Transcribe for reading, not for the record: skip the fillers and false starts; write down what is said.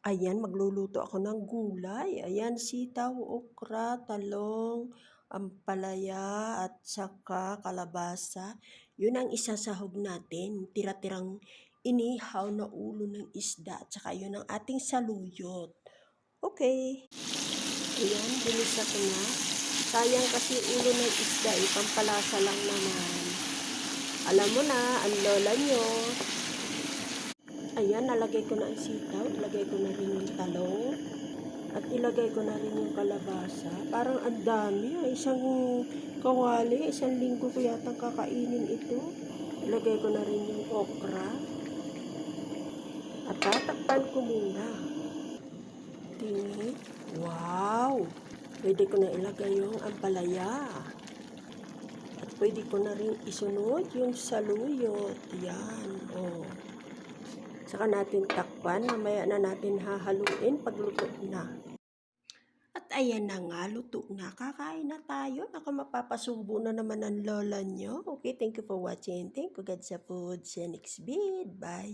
Ayan, magluluto ako ng gulay. Ayan, sitaw, okra, talong, ampalaya, at saka kalabasa. Yun ang isasahog natin. Tira-tirang inihaw na ulo ng isda. At saka yun ang ating saluyot. Okay. Ayan, binisa ko na. Sayang kasi ulo ng isda. Pampalasa lang naman. Alam mo na, ang lola nyo. Ayan, nalagay ko na ang sitaw, ilagay ko na rin yung talong, at ilagay ko na rin yung kalabasa. Parang ang dami, isang kawali, isang linggo ko yatang kakainin ito. Ilagay ko na rin yung okra, at tatakpan ko muna. Tingin, wow! Pwede ko na ilagay yung ampalaya. At pwede ko na rin isunod yung saluyot. Yan, oh. Saka natin takpan, mamaya na natin hahaluin pag luto na. At ayan na nga, luto na. Kakain na tayo. Ako mapapasubo na naman ang lola nyo. Okay, thank you for watching. Thank you God sa food. See you next vid. Bye.